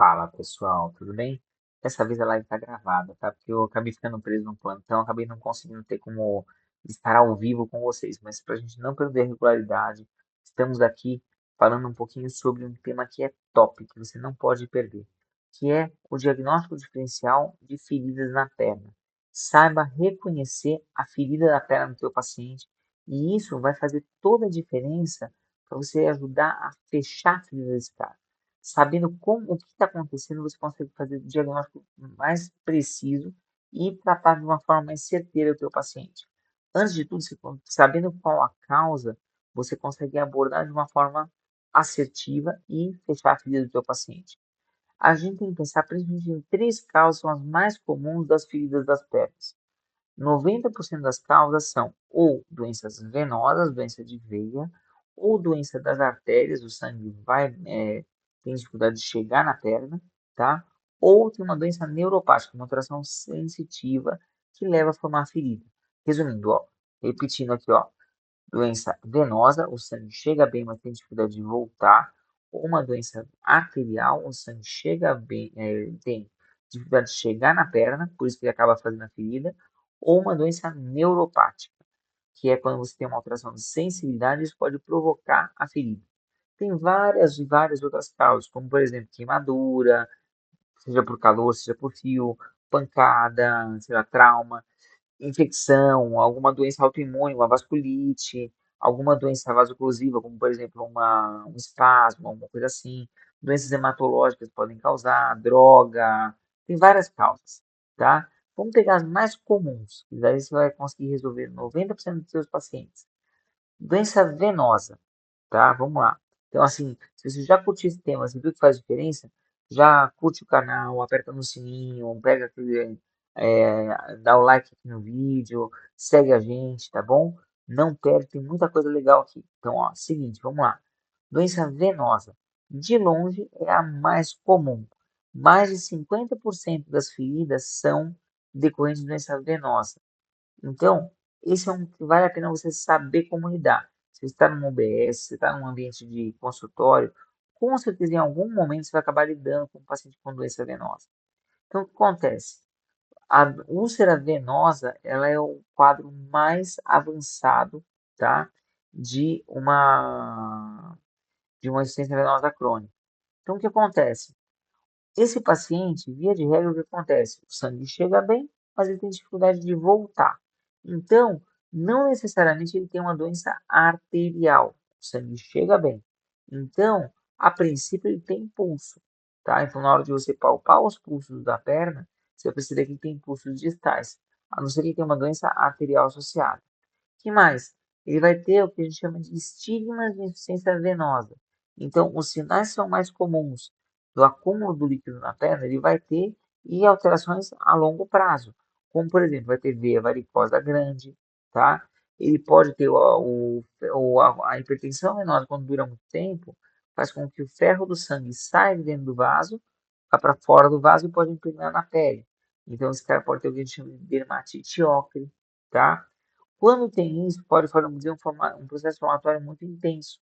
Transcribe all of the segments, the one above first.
Fala pessoal, tudo bem? Dessa vez a live tá gravada, tá? Porque eu acabei ficando preso no plantão, acabei não conseguindo ter como estar ao vivo com vocês. Mas para a gente não perder a regularidade, estamos aqui falando um pouquinho sobre um tema que é top, que você não pode perder, que é o diagnóstico diferencial de feridas na perna. Saiba reconhecer a ferida da perna do teu paciente e isso vai fazer toda a diferença para você ajudar a fechar a ferida desse cara. Sabendo como o que está acontecendo, você consegue fazer o diagnóstico mais preciso e tratar de uma forma mais certeira o teu paciente. Antes de tudo, sabendo qual a causa, você consegue abordar de uma forma assertiva e fechar a ferida do teu paciente. A gente tem que pensar principalmente em três causas que são as mais comuns das feridas das pernas. 90% das causas são ou doenças venosas, doença de veia, ou doença das artérias, o sangue tem dificuldade de chegar na perna, tá? Ou tem uma doença neuropática, uma alteração sensitiva que leva a formar ferida. Resumindo, ó, repetindo aqui, ó, doença venosa, o sangue chega bem, mas tem dificuldade de voltar. Ou uma doença arterial, o sangue chega bem, tem dificuldade de chegar na perna, por isso que ele acaba fazendo a ferida. Ou uma doença neuropática, que é quando você tem uma alteração de sensibilidade, isso pode provocar a ferida. Tem várias e várias outras causas, como por exemplo, queimadura, seja por calor, seja por fio, pancada, seja trauma, infecção, alguma doença autoimune, uma vasculite, alguma doença vasoclusiva, como por exemplo um espasmo, alguma coisa assim. Doenças hematológicas podem causar, droga, tem várias causas, tá? Vamos pegar as mais comuns, e daí você vai conseguir resolver 90% dos seus pacientes. Doença venosa, tá? Vamos lá. Então, assim, se você já curtiu esse tema, você viu que faz diferença, já curte o canal, aperta no sininho, pega aquele, dá o like aqui no vídeo, segue a gente, tá bom? Não perde, tem muita coisa legal aqui. Então, ó, seguinte, vamos lá. Doença venosa. De longe é a mais comum. Mais de 50% das feridas são decorrentes de doença venosa. Então, esse é um que vale a pena você saber como lidar. Se você está num OBS, se está num ambiente de consultório, com certeza em algum momento você vai acabar lidando com um paciente com doença venosa. Então, o que acontece? A úlcera venosa, ela é o quadro mais avançado, tá? De uma insuficiência venosa crônica. Então, o que acontece? Esse paciente, via de regra, o que acontece? O sangue chega bem, mas ele tem dificuldade de voltar. Então, não necessariamente ele tem uma doença arterial. O sangue chega bem. Então, a princípio, ele tem pulso. Tá? Então, na hora de você palpar os pulsos da perna, você vai perceber que ele tem pulsos distais. A não ser que ele tenha uma doença arterial associada. Que mais? Ele vai ter o que a gente chama de estigmas de insuficiência venosa. Então, os sinais são mais comuns do acúmulo do líquido na perna, ele vai ter e alterações a longo prazo, como por exemplo, vai ter veia varicosa grande, tá? Ele pode ter a hipertensão venosa quando dura muito tempo, faz com que o ferro do sangue saia de dentro do vaso, vá para fora do vaso e pode impregnar na pele. Então, esse cara pode ter o que a gente chama de dermatite ocre, tá? Quando tem isso, pode fazer um processo inflamatório muito intenso.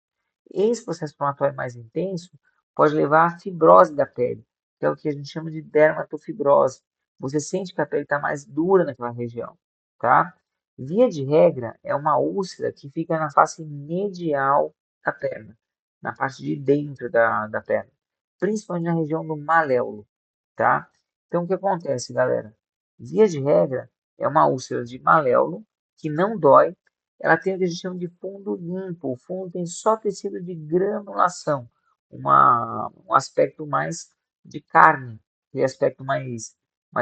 Esse processo inflamatório mais intenso pode levar à fibrose da pele, que é o que a gente chama de dermatofibrose. Você sente que a pele está mais dura naquela região, tá? Via de regra, é uma úlcera que fica na face medial da perna, na parte de dentro da perna, principalmente na região do maléolo, tá? Então, o que acontece, galera? Via de regra, é uma úlcera de maléolo que não dói, ela tem o que a gente chama de fundo limpo. O fundo tem só tecido de granulação, um aspecto mais de carne, aquele aspecto mais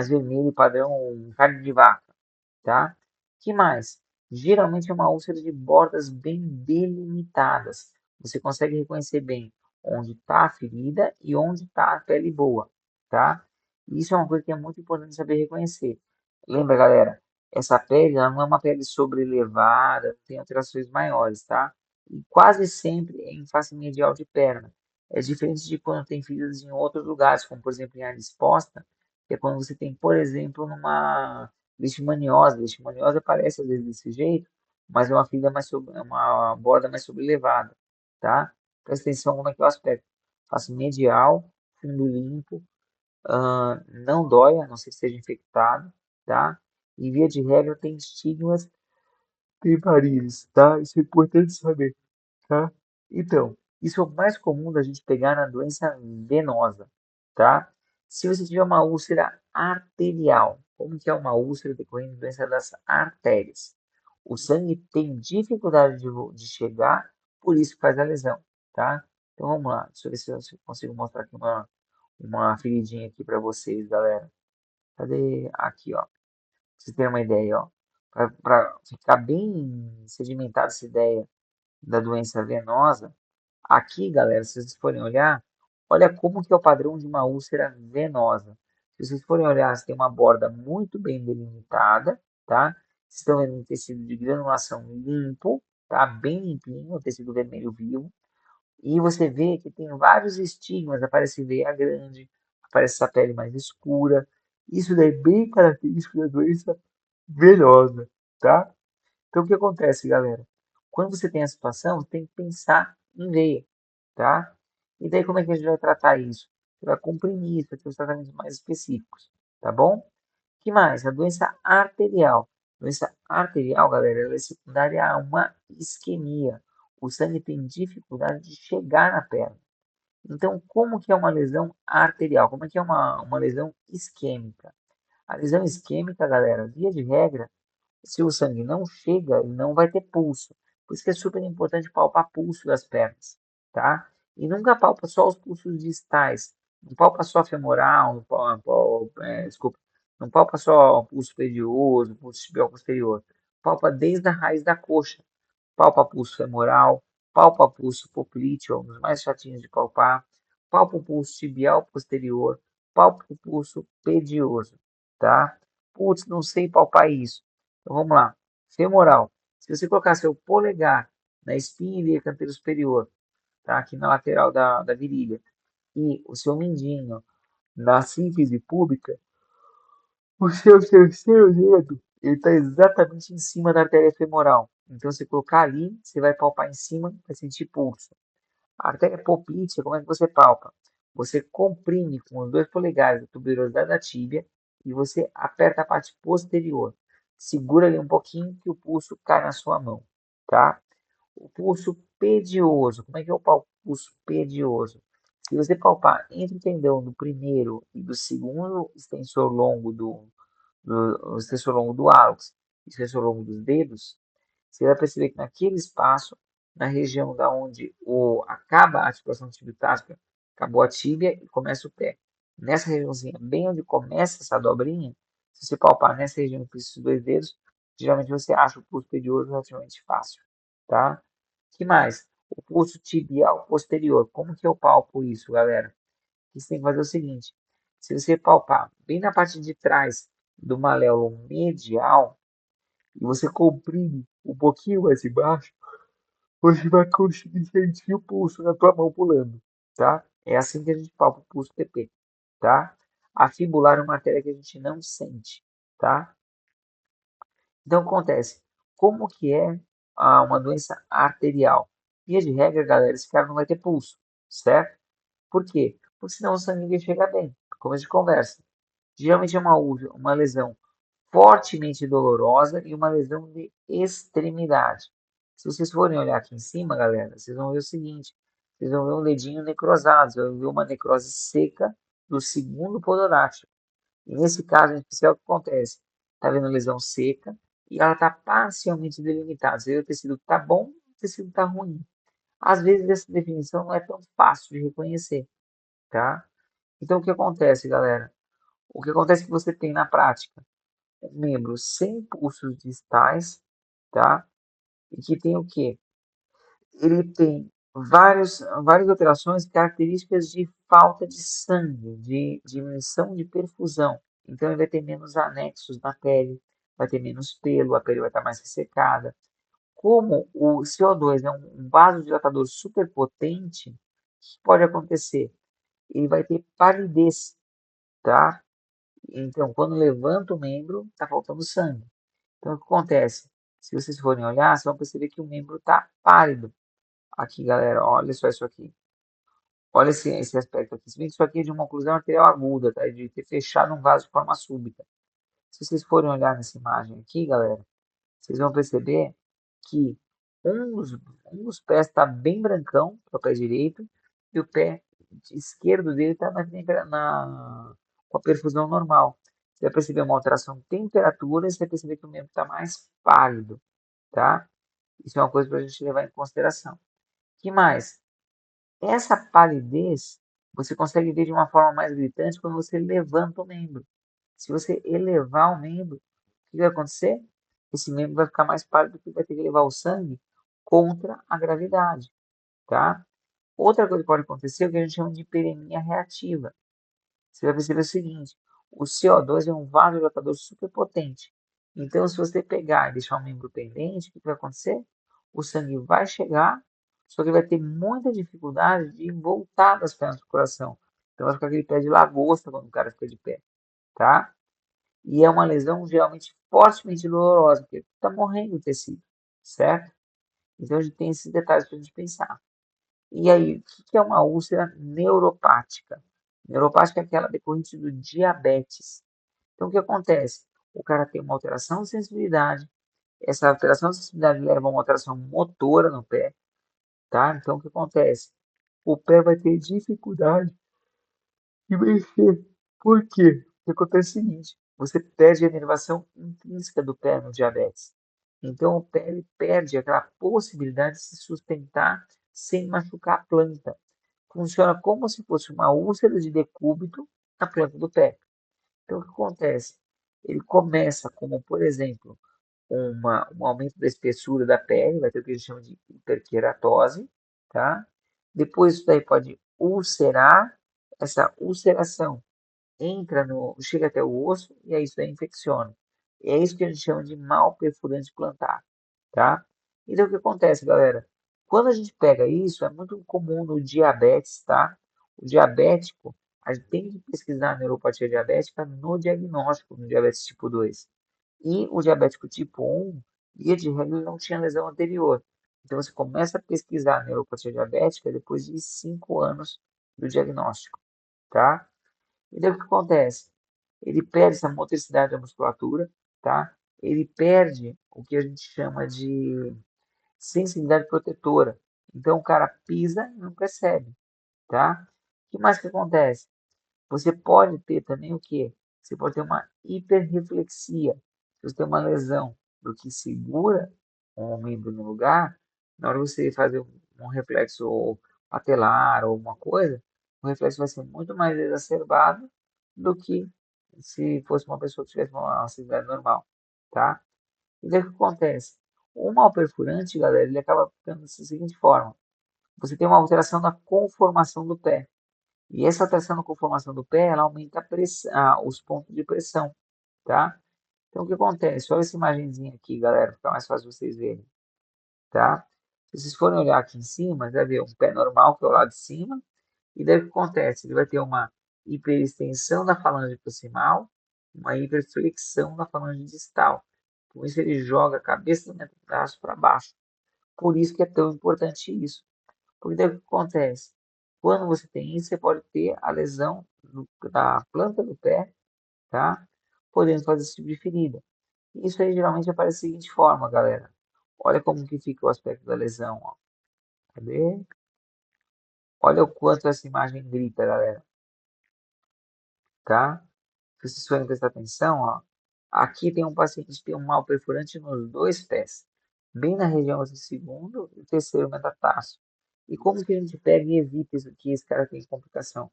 vermelho, padrão carne de vaca, tá? Que mais? Geralmente é uma úlcera de bordas bem delimitadas. Você consegue reconhecer bem onde está a ferida e onde está a pele boa, tá? Isso é uma coisa que é muito importante saber reconhecer. Lembra, galera? Essa pele ela não é uma pele sobrelevada, tem alterações maiores, tá? E quase sempre é em face medial de perna. É diferente de quando tem feridas em outros lugares, como por exemplo em área exposta, que é quando você tem, por exemplo, numa leishmaniose. Leishmaniose aparece às vezes desse jeito, mas é uma ferida é uma borda mais sobrelevada, tá? Presta atenção como é que é o aspecto. Face medial, fundo limpo, não dói, a não ser que seja infectado, tá? E via de regra tem estigmas, tem varizes, tá? Isso é importante saber, tá? Então, isso é o mais comum da gente pegar na doença venosa, tá? Se você tiver uma úlcera arterial, como que é uma úlcera decorrente de doença das artérias? O sangue tem dificuldade de chegar, por isso faz a lesão, tá? Então vamos lá, deixa eu ver se eu consigo mostrar aqui uma feridinha aqui para vocês, galera. Cadê? Aqui, ó. Pra vocês terem uma ideia, ó. Para ficar bem sedimentada essa ideia da doença venosa, aqui, galera, se vocês forem olhar, olha como que é o padrão de uma úlcera venosa. Se vocês forem olhar, você tem uma borda muito bem delimitada, tá? Vocês estão vendo um tecido de granulação limpo, tá? Bem limpinho, o tecido vermelho vivo. E você vê que tem vários estigmas, aparece veia grande, aparece essa pele mais escura. Isso daí é bem característico da doença venosa, tá? Então, o que acontece, galera? Quando você tem a situação, você tem que pensar em veia, tá? E daí, como é que a gente vai tratar isso? Você vai comprimir, isso, vai ter os tratamentos mais específicos, tá bom? Que mais? A doença arterial. Doença arterial, galera, ela é secundária a uma isquemia. O sangue tem dificuldade de chegar na perna. Então, como que é uma lesão arterial? Como é que é uma lesão isquêmica? A lesão isquêmica, galera, via de regra, se o sangue não chega, ele não vai ter pulso. Por isso que é super importante palpar pulso das pernas, tá? E nunca palpa só os pulsos distais. Não palpa só femoral, desculpa, não palpa só o pulso pedioso, o pulso tibial posterior. Palpa desde a raiz da coxa. Palpa pulso femoral, palpa pulso poplíteo, um dos mais chatinhos de palpar. Palpa o pulso tibial posterior, palpa o pulso pedioso, tá? Putz, não sei palpar isso. Então vamos lá. Femoral. Se você colocar seu polegar na espinha ilíaca canteiro superior, tá? Aqui na lateral da virilha, e o seu mindinho na sínfise púbica, o seu terceiro dedo ele está exatamente em cima da artéria femoral. Então, se colocar ali, você vai palpar em cima, vai sentir pulso. A artéria poplítea, como é que você palpa? Você comprime com os dois polegares a tuberosidade da tíbia e você aperta a parte posterior. Segura ali um pouquinho que o pulso cai na sua mão, tá? O pulso pedioso, como é que é o pulso pedioso? Se você palpar entre o tendão do primeiro e do segundo extensor longo do extensor longo do hálux e extensor longo dos dedos, você vai perceber que naquele espaço, na região da onde acaba a articulação tibitática, acabou a tíbia e começa o pé. Nessa regiãozinha, bem onde começa essa dobrinha, se você palpar nessa região com esses dois dedos, geralmente você acha o pulso pedioso relativamente fácil, tá? Que mais? O pulso tibial posterior. Como que eu palpo isso, galera? Você tem que fazer o seguinte: se você palpar bem na parte de trás do maléolo medial e você comprime um pouquinho mais embaixo, você vai conseguir sentir o pulso na tua mão pulando, tá? É assim que a gente palpa o pulso TP, tá? A fibular é uma matéria que a gente não sente, tá? Então acontece, como que é uma doença arterial? Via de regra, galera, esse cara não vai ter pulso, certo? Por quê? Porque senão o sangue vai chegar bem, como a gente conversa. Geralmente é uma lesão fortemente dolorosa e uma lesão de extremidade. Se vocês forem olhar aqui em cima, galera, vocês vão ver o seguinte: vocês vão ver um dedinho necrosado, vocês vão ver uma necrose seca do segundo pododáctilo. E nesse caso em especial, o que acontece? Está vendo lesão seca e ela está parcialmente delimitada. Você vê o tecido que está bom, o tecido que está ruim. Às vezes essa definição não é tão fácil de reconhecer, tá? Então o que acontece, galera? O que acontece é que você tem na prática um membro sem pulsos distais, tá? E que tem o quê? Ele tem várias alterações características de falta de sangue, de diminuição de perfusão. Então ele vai ter menos anexos na pele, vai ter menos pelo, a pele vai estar mais ressecada. Como o CO2 é um vasodilatador super potente, o que pode acontecer? Ele vai ter palidez, tá? Então, quando levanta o membro, está faltando sangue. Então, o que acontece? Se vocês forem olhar, vocês vão perceber que o membro está pálido. Aqui, galera, olha só isso aqui. Olha esse aspecto aqui. Se bem que isso aqui é de uma oclusão arterial aguda, tá? De ter fechado um vaso de forma súbita. Se vocês forem olhar nessa imagem aqui, galera, vocês vão perceber que um dos pés está bem brancão, que é o pé direito, e o pé esquerdo dele está com a perfusão normal. Você vai perceber uma alteração de temperatura e você vai perceber que o membro está mais pálido, tá? Isso é uma coisa para a gente levar em consideração. Que mais? Essa palidez você consegue ver de uma forma mais gritante quando você levanta o membro. Se você elevar o membro, o que vai acontecer? Esse membro vai ficar mais pálido porque vai ter que levar o sangue contra a gravidade, tá? Outra coisa que pode acontecer é o que a gente chama de hiperemia reativa. Você vai perceber o seguinte, o CO2 é um vasodilatador superpotente. Então, se você pegar e deixar o membro pendente, o que vai acontecer? O sangue vai chegar, só que vai ter muita dificuldade de voltar das pernas do coração. Então, vai ficar aquele pé de lagosta quando o cara fica de pé, tá? E é uma lesão geralmente fortemente dolorosa, porque está morrendo o tecido, certo? Então, a gente tem esses detalhes para a gente pensar. E aí, o que é uma úlcera neuropática? Neuropática é aquela decorrente do diabetes. Então, o que acontece? O cara tem uma alteração de sensibilidade, essa alteração de sensibilidade leva a uma alteração motora no pé, tá? Então, o que acontece? O pé vai ter dificuldade de mexer. Por quê? O que acontece é o seguinte, você perde a inervação intrínseca do pé no diabetes. Então, o pé ele perde aquela possibilidade de se sustentar sem machucar a planta. Funciona como se fosse uma úlcera de decúbito na planta do pé. Então, o que acontece? Ele começa como, por exemplo, um aumento da espessura da pele, vai ter o que a gente chama de hiperqueratose, tá? Depois isso daí pode ulcerar, essa ulceração chega até o osso e aí isso daí infecciona. E é isso que a gente chama de mal perfurante plantar, tá? Então o que acontece, galera? Quando a gente pega isso, é muito comum no diabetes, tá? O diabético, a gente tem que pesquisar a neuropatia diabética no diagnóstico, no diabetes tipo 2. E o diabético tipo 1, via de regra, ele não tinha lesão anterior. Então você começa a pesquisar a neuropatia diabética depois de 5 anos do diagnóstico, tá? E daí o que acontece? Ele perde essa motricidade da musculatura, tá? Ele perde o que a gente chama de sensibilidade protetora. Então o cara pisa e não percebe, tá? O que mais que acontece? Você pode ter também o quê? Você pode ter uma hiperreflexia. Se você tem uma lesão do que segura um membro no lugar, na hora de você fazer um reflexo patelar ou alguma coisa, o reflexo vai ser muito mais exacerbado do que se fosse uma pessoa que tivesse uma atividade normal, tá? E daí o que acontece? O mal perfurante, galera, ele acaba ficando da seguinte forma. Você tem uma alteração na conformação do pé. E essa alteração na conformação do pé, ela aumenta os pontos de pressão, tá? Então, o que acontece? Olha essa imagenzinha aqui, galera, fica mais fácil vocês verem, tá? Se vocês forem olhar aqui em cima, vai ver um pé normal, que é o lado de cima, e daí o que acontece? Ele vai ter uma hiperextensão da falange proximal, uma hiperflexão da falange distal. Com isso, ele joga a cabeça do metatarso para baixo. Por isso que é tão importante isso. Porque daí o que acontece? Quando você tem isso, você pode ter a lesão da planta do pé, tá? Podendo fazer esse tipo de ferida. Isso aí geralmente aparece da seguinte forma, galera. Olha como que fica o aspecto da lesão, ó. Cadê? Olha o quanto essa imagem grita, galera, tá? Se vocês forem prestar atenção, ó, aqui tem um paciente que tem um mal perfurante nos dois pés, bem na região do segundo e terceiro metatarso. E como que a gente pega e evita isso que esse cara tem complicação?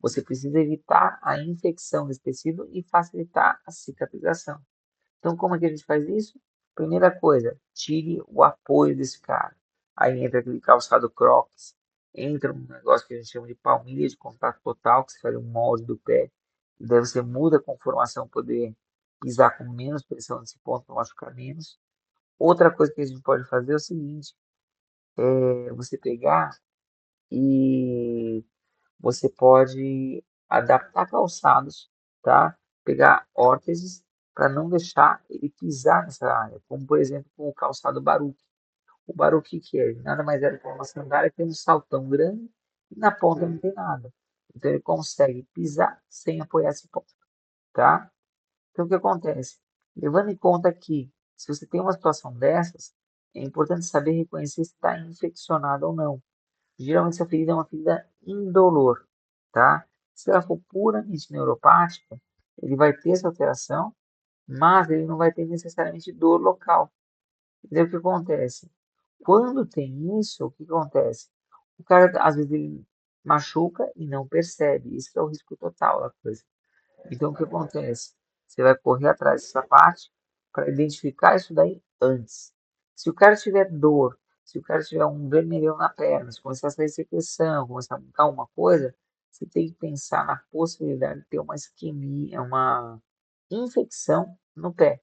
Você precisa evitar a infecção desse tecido e facilitar a cicatrização. Então, como é que a gente faz isso? Primeira coisa, tire o apoio desse cara. Aí entra aquele calçado Crocs, entra um negócio que a gente chama de palmilha de contato total, que você faz um molde do pé, e daí você muda a conformação, poder pisar com menos pressão nesse ponto para machucar menos. Outra coisa que a gente pode fazer é o seguinte, é você pegar e você pode adaptar calçados, tá? Pegar órteses para não deixar ele pisar nessa área, como por exemplo com o calçado Baruch. O Baruch que é? Nada mais é do que uma sandália que tem um saltão grande e na ponta não tem nada. Então ele consegue pisar sem apoiar esse ponto, tá? Então o que acontece? Levando em conta que se você tem uma situação dessas, é importante saber reconhecer se está infeccionado ou não. Geralmente essa ferida é uma ferida indolor, tá? Se ela for puramente neuropática, ele vai ter essa alteração, mas ele não vai ter necessariamente dor local. E daí o que acontece? Quando tem isso, o que acontece? O cara, às vezes, ele machuca e não percebe. Isso que é o risco total da coisa. Então, o que acontece? Você vai correr atrás dessa parte para identificar isso daí antes. Se o cara tiver dor, se o cara tiver um vermelhão na perna, se começar a sair secreção, começar a mudar uma coisa, você tem que pensar na possibilidade de ter uma isquemia, uma infecção no pé.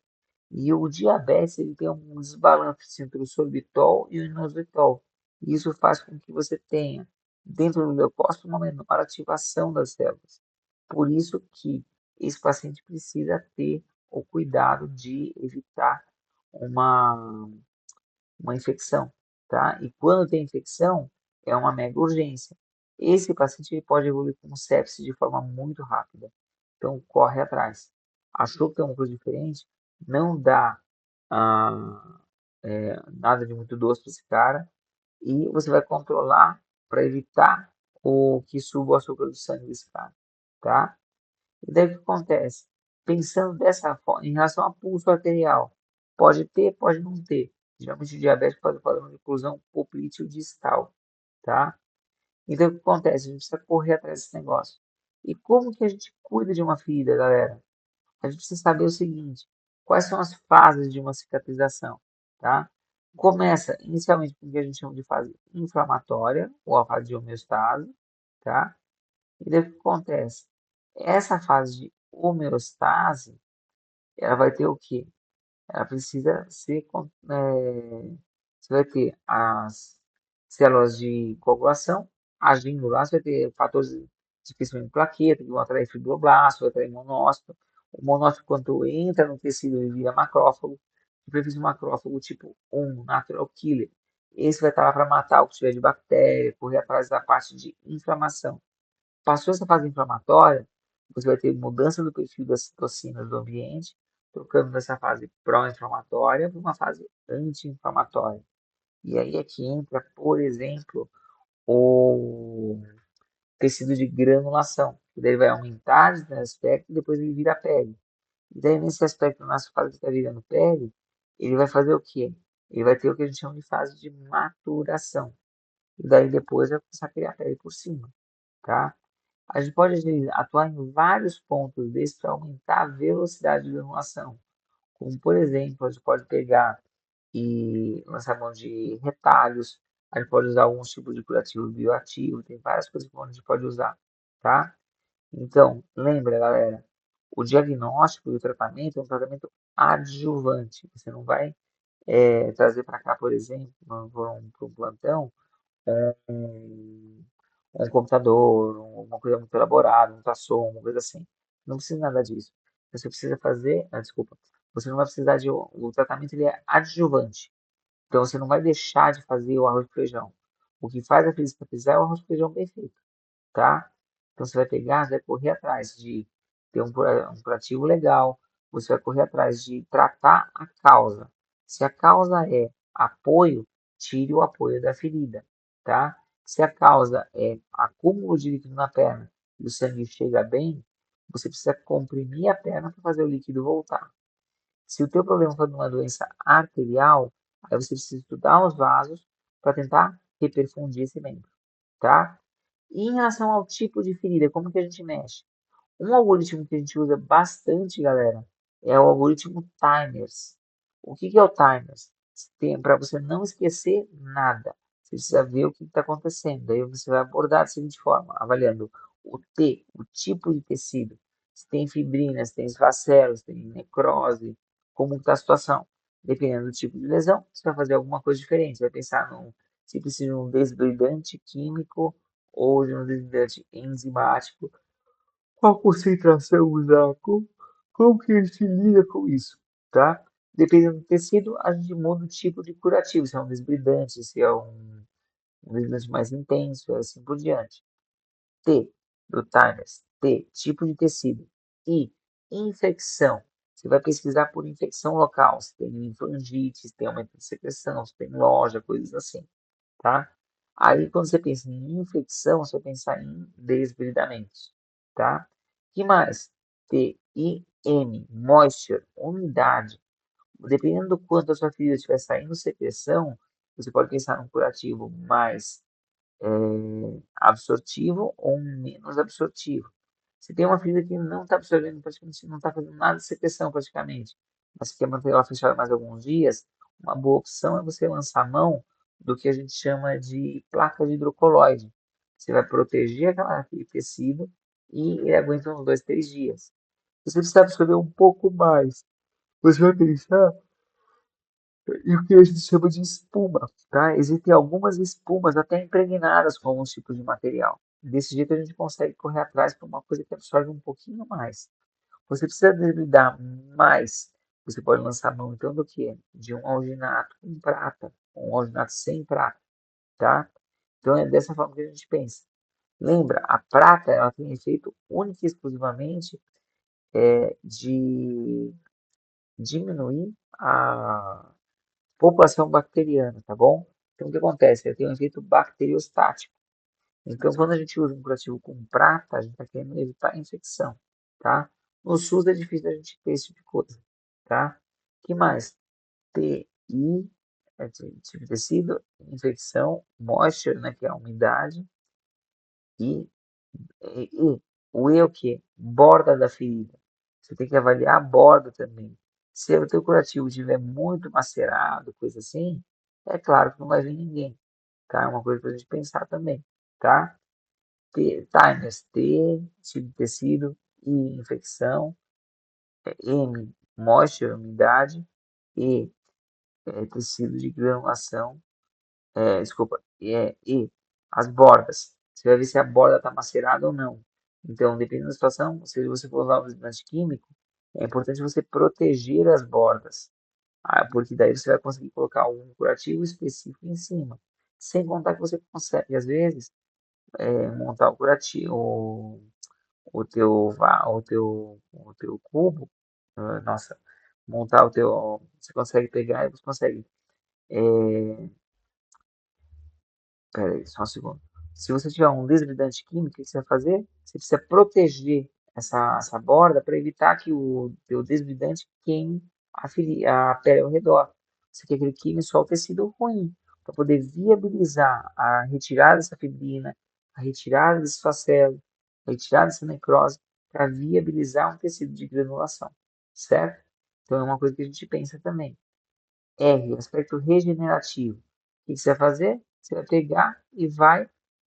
E o diabetes ele tem um desbalanço entre o sorbitol e o inositol. E isso faz com que você tenha, dentro do leucócito, uma menor ativação das células. Por isso que esse paciente precisa ter o cuidado de evitar uma, uma infecção, tá? E quando tem infecção, é uma mega urgência. Esse paciente ele pode evoluir com sepsis de forma muito rápida. Então, corre atrás. Achou que tem uma coisa diferente? Não dá nada de muito doce para esse cara e você vai controlar para evitar o que suba o açúcar do sangue desse cara, tá? E daí o que acontece? Pensando dessa forma, em relação a pulso arterial, pode ter, pode não ter. Geralmente o diabetes pode fazer uma oclusão poplíteo distal, tá? Então o que acontece? A gente precisa correr atrás desse negócio. E como que a gente cuida de uma ferida, galera? A gente precisa saber o seguinte: quais são as fases de uma cicatrização, tá? Começa inicialmente com o que a gente chama de fase inflamatória, ou a fase de homeostase, tá? E daí o que acontece? Essa fase de homeostase, ela vai ter o quê? Ela precisa ser, você vai ter as células de coagulação agindo lá, você vai ter fatores de crescimento de plaqueta, que vão atrair fibroblasto, vai atrair monócito. O monócito, quando entra no tecido, ele vira macrófago. O prefixo macrófago tipo 1, natural killer. Esse vai estar lá para matar o que tiver de bactéria, correr atrás da parte de inflamação. Passou essa fase inflamatória, você vai ter mudança do perfil das citocinas do ambiente, trocando dessa fase pró-inflamatória para uma fase anti-inflamatória. E aí é que entra, por exemplo, o tecido de granulação, que daí vai aumentar nesse aspecto e depois ele vira pele. E daí nesse aspecto, nessa fase que está virando pele, ele vai fazer o quê? Ele vai ter o que a gente chama de fase de maturação. E daí depois vai começar a criar pele por cima, tá? A gente pode atuar em vários pontos desses para aumentar a velocidade de granulação. Como, por exemplo, a gente pode pegar e lançar mão de retalhos, a gente pode usar alguns tipos de curativo bioativo, tem várias coisas que a gente pode usar, tá? Então, lembra, galera, o diagnóstico e o tratamento é um tratamento adjuvante. Você não vai trazer para cá, por exemplo, para um plantão, um, um computador, uma coisa muito elaborada, um ultrassom, uma coisa assim. Não precisa nada disso. Você precisa fazer, desculpa, você não vai precisar de, o tratamento ele é adjuvante. Então você não vai deixar de fazer o arroz com feijão. O que faz a fisioterapiar é o arroz com feijão bem feito, tá? Então você vai pegar, você vai correr atrás de ter um curativo legal, você vai correr atrás de tratar a causa. Se a causa é apoio, tire o apoio da ferida, tá? Se a causa é acúmulo de líquido na perna e o sangue chega bem, você precisa comprimir a perna para fazer o líquido voltar. Se o teu problema for uma doença arterial, aí você precisa estudar os vasos para tentar reperfundir esse membro, tá? E em relação ao tipo de ferida, como que a gente mexe? Um algoritmo que a gente usa bastante, galera, é o algoritmo Timers. O que que é o Timers? Para você não esquecer nada. Você precisa ver o que está acontecendo. Daí você vai abordar da seguinte forma, avaliando o T, o tipo de tecido. Se tem fibrina, se tem esfacelos, se tem necrose, como está a situação. Dependendo do tipo de lesão, você vai fazer alguma coisa diferente. Você vai pensar se precisa de um desbridante químico ou de um desbridante enzimático, qual concentração usar, como que ele se lida com isso, tá? Dependendo do tecido, a gente muda o tipo de curativo, se é um desbridante, se é um desbridante mais intenso e assim por diante. T, do Timers. T, tipo de tecido. I, infecção. Você vai pesquisar por infecção local. Se tem linfangite, se tem aumento de secreção, se tem loja, coisas assim, tá? Aí, quando você pensa em infecção, você vai pensar em desbridamentos, tá? Que mais? T, I, M, moisture, umidade. Dependendo do quanto a sua ferida estiver saindo secreção, você pode pensar num curativo mais absortivo ou menos absortivo. Se tem uma ferida que não está absorvendo praticamente, não está fazendo nada de secreção praticamente, mas você quer manter ela fechada mais alguns dias, uma boa opção é você lançar a mão do que a gente chama de placa de hidrocoloide. Você vai proteger aquele tecido e ele aguenta uns 2, 3 dias. Se você precisar absorver um pouco mais, você vai pensar e o que a gente chama de espuma, tá? Existem algumas espumas até impregnadas com alguns tipos de material. Desse jeito a gente consegue correr atrás para uma coisa que absorve um pouquinho mais. Você precisa debridar mais. Você pode lançar mão então do que? De um alginato com prata, um alginato sem prata, tá? Então é dessa forma que a gente pensa. Lembra, a prata ela tem efeito único e exclusivamente de diminuir a população bacteriana, tá bom? Então, o que acontece? Ele tem um efeito bacteriostático. Então, quando a gente usa um curativo com prata, a gente está querendo evitar a infecção, tá? No SUS é difícil a gente ter esse tipo de coisa, tá? Que mais? TI, tipo de tecido, infecção, moisture, né, que é a umidade, e o E é o quê? Borda da ferida. Você tem que avaliar a borda também. Se o teu curativo estiver muito macerado, coisa assim, é claro que não vai vir ninguém, tá? É uma coisa para a gente pensar também, tá? Timers, T, tipo de tecido, I, infecção, M, moisture, umidade, E, tecido de granulação, desculpa, e as bordas. Você vai ver se a borda está macerada ou não. Então, dependendo da situação, se você for usar um desodorante químico, é importante você proteger as bordas, porque daí você vai conseguir colocar um curativo específico em cima. Sem contar que você consegue, às vezes, montar o curativo, o teu cubo, nossa, montar o teu, você consegue pegar e você consegue Pera aí, só um segundo. Se você tiver um desbridante químico, o que você vai fazer? Você precisa proteger essa borda para evitar que o teu desbridante queime a pele ao redor. Você quer que ele queime só o tecido ruim, para poder viabilizar a retirada dessa fibrina, a retirada desse facelo, a retirada dessa necrose, para viabilizar um tecido de granulação, certo? Então é uma coisa que a gente pensa também. R, aspecto regenerativo. O que você vai fazer? Você vai pegar e vai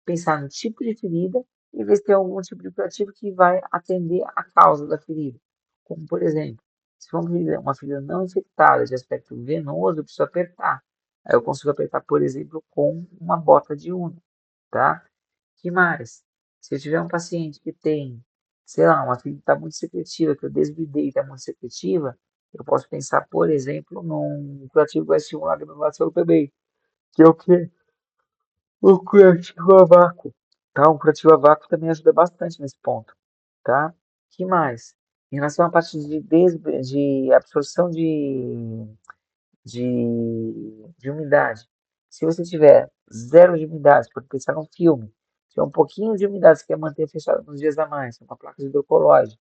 pensar no tipo de ferida e ver se tem algum tipo de curativo que vai atender a causa da ferida. Como, por exemplo, se for uma ferida não infectada de aspecto venoso, eu preciso apertar. Aí eu consigo apertar, por exemplo, com uma bota de unha, tá? Que mais? Se eu tiver um paciente que tem, sei lá, uma ferida que está muito secretiva, que eu desbridei e está muito secretiva, eu posso pensar, por exemplo, num curativo que vai estimular a granulação também, que é o quê? O curativo a vácuo, tá? O curativo a vácuo também ajuda bastante nesse ponto, tá? Que mais? Em relação à parte de absorção de umidade. Se você tiver zero de umidade, pode pensar num filme. Se tiver um pouquinho de umidade, você quer manter fechado nos dias a mais, uma placa de hidrocolóide.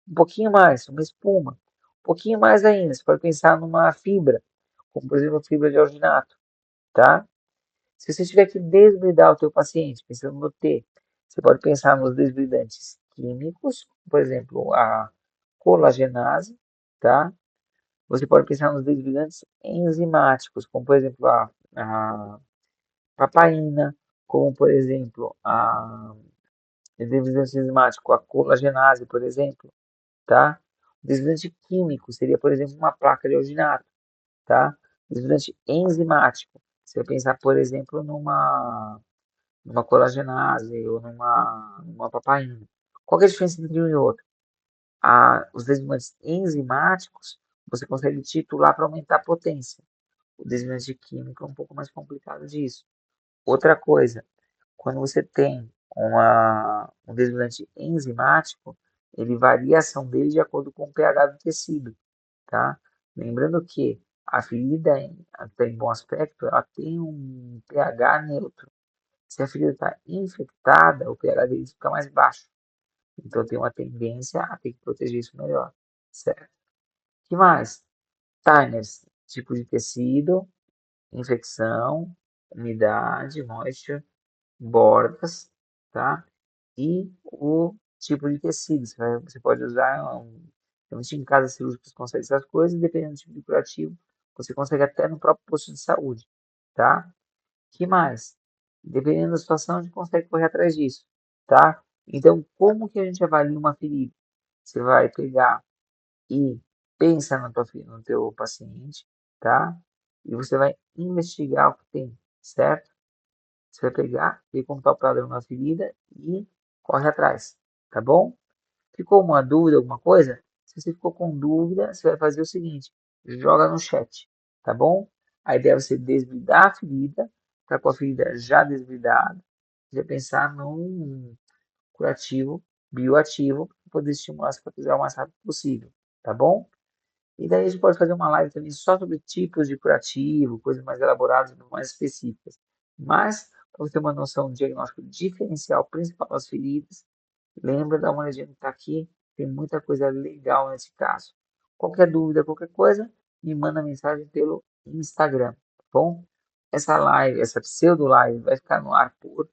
Um pouquinho mais, uma espuma. Um pouquinho mais ainda, você pode pensar numa fibra, como por exemplo a fibra de alginato, tá? Se você tiver que desbridar o teu paciente, pensando no T, você pode pensar nos desbridantes químicos, por exemplo, a colagenase, tá? Você pode pensar nos desbrigantes enzimáticos, como por exemplo a papaina, como por exemplo a desbridante enzimático, a colagenase, por exemplo, tá? O desbridante químico seria, por exemplo, uma placa de alginato, tá? Desbridante enzimático, você vai pensar, por exemplo, numa colagenase ou numa papaina. Qual que é a diferença entre um e outro? Os desbridante enzimáticos, você consegue titular para aumentar a potência. O desmembrante químico é um pouco mais complicado disso. Outra coisa, quando você tem um desodorante enzimático, ele varia a ação dele de acordo com o pH do tecido, tá? Lembrando que a ferida tem bom aspecto, ela tem um pH neutro. Se a ferida está infectada, o pH dele fica mais baixo. Então tem uma tendência a ter que proteger isso melhor, certo? O que mais? Timers, tipo de tecido, infecção, umidade, moisture, bordas, tá? E o tipo de tecido. Você pode usar realmente em casa cirúrgica você consegue essas coisas, dependendo do tipo de curativo, você consegue até no próprio posto de saúde, tá? Que mais? Dependendo da situação, a gente consegue correr atrás disso, tá? Então, como que a gente avalia uma ferida? Você vai pegar e pensa no teu paciente, tá? E você vai investigar o que tem, certo? Você vai pegar, ver como está o padrão na ferida e corre atrás, tá bom? Ficou uma dúvida, alguma coisa? Se você ficou com dúvida, você vai fazer o seguinte: joga no chat, tá bom? A ideia é você desvidar a ferida, tá com a ferida já desvidada, você pensar num curativo bioativo para poder estimular a cicatrizar o mais rápido possível, tá bom? E daí a gente pode fazer uma live também só sobre tipos de curativo, coisas mais elaboradas, mais específicas. Mas, para você ter uma noção do diagnóstico diferencial principal das feridas, lembra, dá uma olhadinha no que está aqui, tem muita coisa legal nesse caso. Qualquer dúvida, qualquer coisa, me manda mensagem pelo Instagram, tá bom? Essa live, essa pseudo live vai ficar no ar por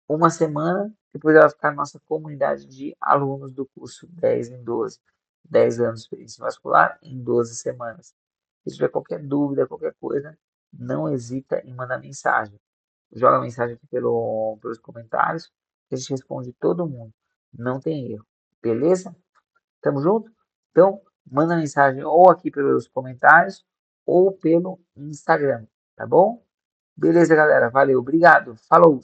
uma semana, depois ela vai ficar na nossa comunidade de alunos do curso 10 em 12, 10 anos de experiência vascular em 12 semanas. Se tiver qualquer dúvida, qualquer coisa, não hesita em mandar mensagem. Joga mensagem aqui pelos comentários, que a gente responde todo mundo. Não tem erro. Beleza? Tamo junto? Então, manda mensagem ou aqui pelos comentários ou pelo Instagram, tá bom? Beleza, galera. Valeu. Obrigado. Falou!